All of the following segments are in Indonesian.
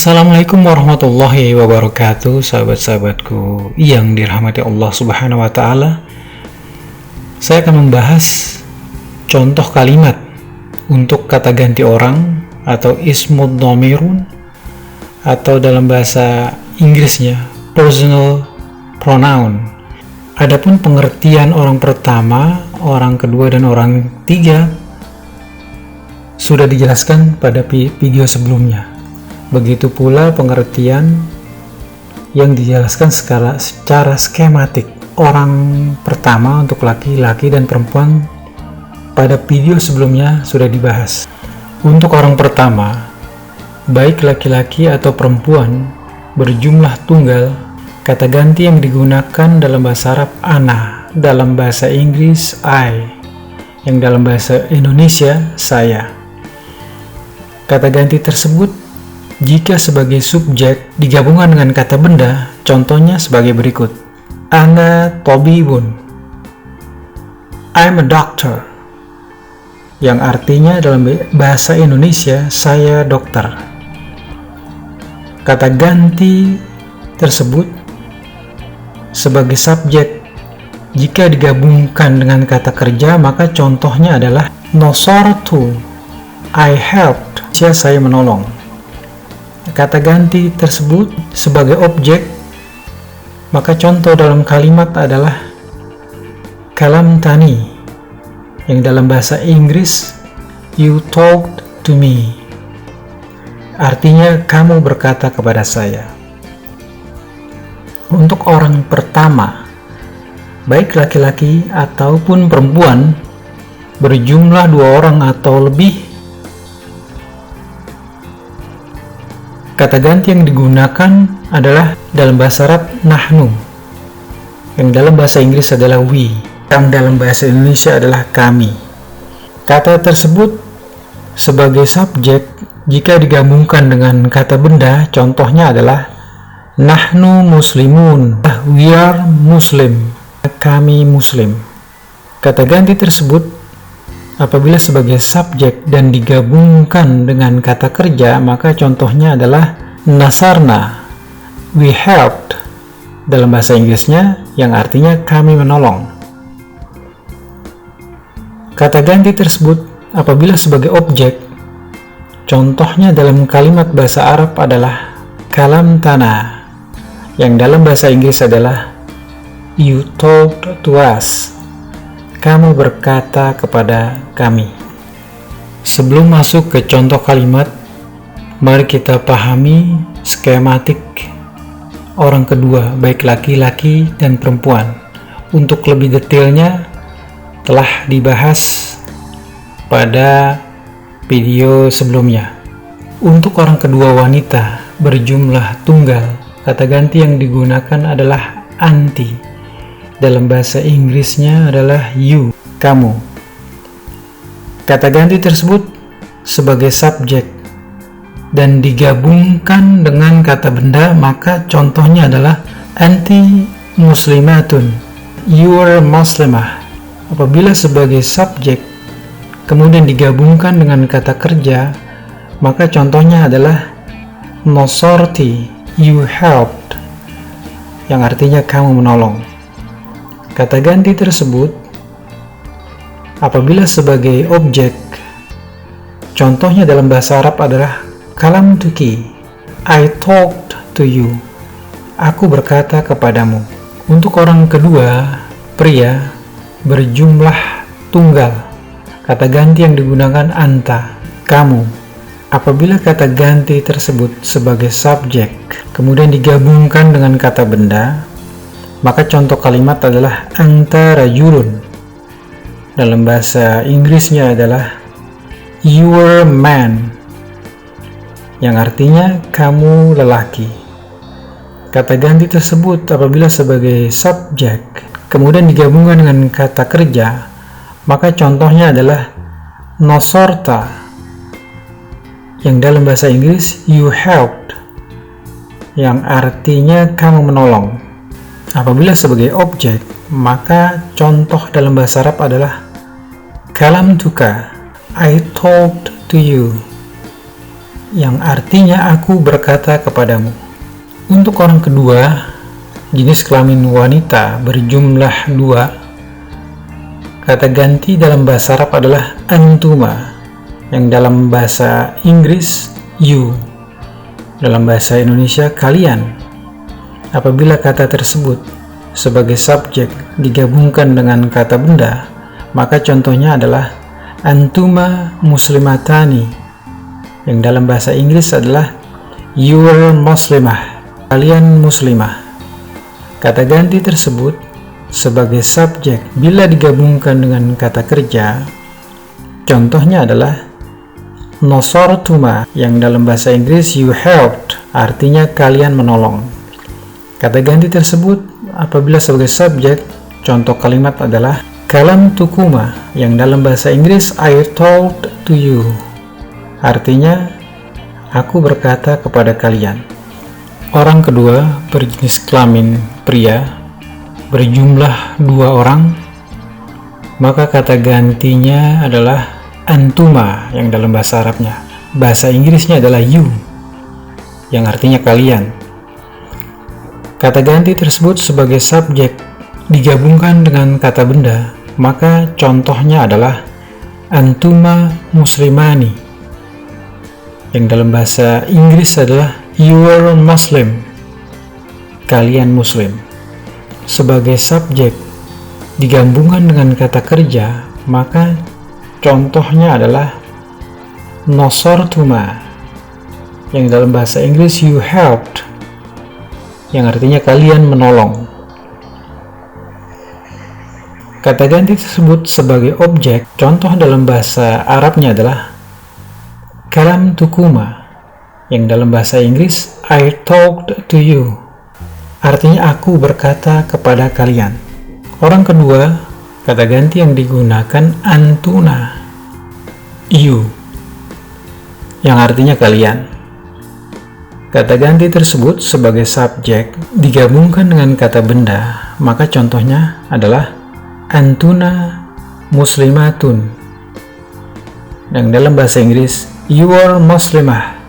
Assalamualaikum warahmatullahi wabarakatuh, sahabat-sahabatku yang dirahmati Allah Subhanahu wa Ta'ala. Saya akan membahas contoh kalimat untuk kata ganti orang atau ismud dhamirun, atau dalam bahasa Inggrisnya personal pronoun. Adapun pengertian orang pertama, orang kedua, dan orang ketiga sudah dijelaskan pada video sebelumnya. Begitu pula pengertian yang dijelaskan secara skematik orang pertama untuk laki-laki dan perempuan pada video sebelumnya sudah dibahas. Untuk orang pertama, baik laki-laki atau perempuan berjumlah tunggal, kata ganti yang digunakan dalam bahasa Arab ana, dalam bahasa Inggris I, yang dalam bahasa Indonesia saya. Kata ganti tersebut jika sebagai subjek digabungkan dengan kata benda, contohnya sebagai berikut. Ana tabibun, I'm a doctor, yang artinya dalam bahasa Indonesia saya dokter. Kata ganti tersebut sebagai subjek jika digabungkan dengan kata kerja, maka contohnya adalah nasartu, I helped, saya menolong. Kata ganti tersebut sebagai objek, maka contoh dalam kalimat adalah kalamtani, yang dalam bahasa Inggris you talked to me, artinya kamu berkata kepada saya. Untuk orang pertama, baik laki-laki ataupun perempuan berjumlah dua orang atau lebih, kata ganti yang digunakan adalah dalam bahasa Arab nahnu, yang dalam bahasa Inggris adalah we, yang dalam bahasa Indonesia adalah kami. Kata tersebut sebagai subjek jika digabungkan dengan kata benda, contohnya adalah nahnu muslimun, we are muslim, kami muslim. Kata ganti tersebut apabila sebagai subjek dan digabungkan dengan kata kerja, maka contohnya adalah nasarna, we helped, dalam bahasa Inggrisnya, yang artinya kami menolong. Kata ganti tersebut apabila sebagai objek, contohnya dalam kalimat bahasa Arab adalah kalamtana, yang dalam bahasa Inggris adalah you talked to us, kamu berkata kepada kami. Sebelum masuk ke contoh kalimat, mari kita pahami skematik orang kedua, baik laki-laki dan perempuan. Untuk lebih detailnya telah dibahas pada video sebelumnya. Untuk orang kedua wanita berjumlah tunggal, kata ganti yang digunakan adalah anti. Dalam bahasa Inggrisnya adalah you, kamu. Kata ganti tersebut sebagai subjek dan digabungkan dengan kata benda, maka contohnya adalah anti muslimatun, you are muslimah. Apabila sebagai subjek kemudian digabungkan dengan kata kerja, maka contohnya adalah nasarti, you helped, yang artinya kamu menolong. Kata ganti tersebut apabila sebagai objek, contohnya dalam bahasa Arab adalah kalamtuki, I talked to you, aku berkata kepadamu. Untuk orang kedua, pria, berjumlah tunggal, kata ganti yang digunakan anta, kamu. Apabila kata ganti tersebut sebagai subjek kemudian digabungkan dengan kata benda, maka contoh kalimat adalah anta rajulun. Dalam bahasa Inggrisnya adalah you are a man, yang artinya kamu lelaki. Kata ganti tersebut apabila sebagai subjek kemudian digabungkan dengan kata kerja, maka contohnya adalah nasarta, yang dalam bahasa Inggris you helped, yang artinya kamu menolong. Apabila sebagai objek, maka contoh dalam bahasa Arab adalah kalamtuka, I talked to you. yang artinya aku berkata kepadamu. Untuk orang kedua, jenis kelamin wanita berjumlah 2. Kata ganti dalam bahasa Arab adalah antuma, yang dalam bahasa Inggris you, dalam bahasa Indonesia kalian. Apabila kata tersebut sebagai subjek digabungkan dengan kata benda, maka contohnya adalah antuma muslimatani, yang dalam bahasa Inggris adalah you're muslimah, kalian muslimah. Kata ganti tersebut sebagai subjek bila digabungkan dengan kata kerja, contohnya adalah nasartuma, yang dalam bahasa Inggris you helped, artinya kalian menolong. Kata ganti tersebut apabila sebagai subjek, contoh kalimat adalah kalam tukuma, yang dalam bahasa Inggris I told to you, artinya aku berkata kepada kalian. Orang kedua berjenis kelamin pria berjumlah 2 orang, maka kata gantinya adalah antuma, yang dalam bahasa Arabnya. Bahasa Inggrisnya adalah you, yang artinya kalian. Kata ganti tersebut sebagai subjek digabungkan dengan kata benda, maka contohnya adalah antuma muslimani, yang dalam bahasa Inggris adalah you are Muslim, kalian muslim. Sebagai subjek digabungkan dengan kata kerja, maka contohnya adalah nasartuma, yang dalam bahasa Inggris you helped, yang artinya kalian menolong. Kata ganti tersebut sebagai objek, contoh dalam bahasa Arabnya adalah kalam tukuma, yang dalam bahasa Inggris I talked to you, artinya aku berkata kepada kalian. Orang kedua, kata ganti yang digunakan antuna, you, yang artinya kalian. Kata ganti tersebut sebagai subjek digabungkan dengan kata benda, maka contohnya adalah antuna muslimatun, yang dalam bahasa Inggris you are muslimah,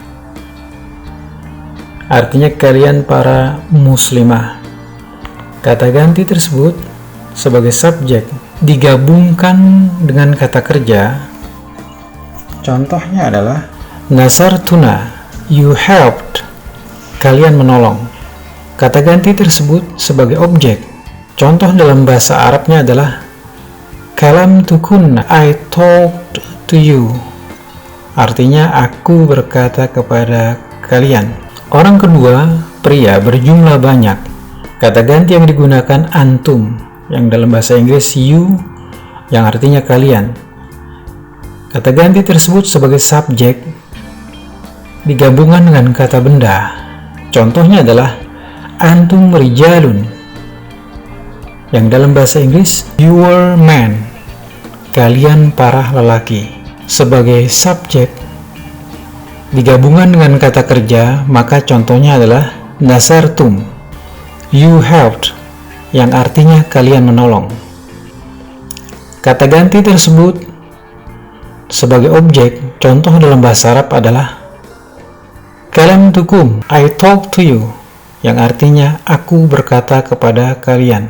artinya kalian para muslimah. Kata ganti tersebut sebagai subjek digabungkan dengan kata kerja, contohnya adalah nasartuna, you helped, kalian menolong. Kata ganti tersebut sebagai objek, contoh dalam bahasa Arabnya adalah kalam tukun, I talked to you, artinya aku berkata kepada kalian. Orang kedua, pria berjumlah banyak. Kata ganti yang digunakan antum, yang dalam bahasa Inggris you, yang artinya kalian. Kata ganti tersebut sebagai subjek digabungkan dengan kata benda. Contohnya adalah antum rijalun, yang dalam bahasa Inggris you are men, kalian para lelaki. Sebagai subjek digabungkan dengan kata kerja, maka contohnya adalah nasartum, you helped, yang artinya kalian menolong. Kata ganti tersebut sebagai objek, contoh dalam bahasa Arab adalah kalam tukum, I talk to you, yang artinya aku berkata kepada kalian.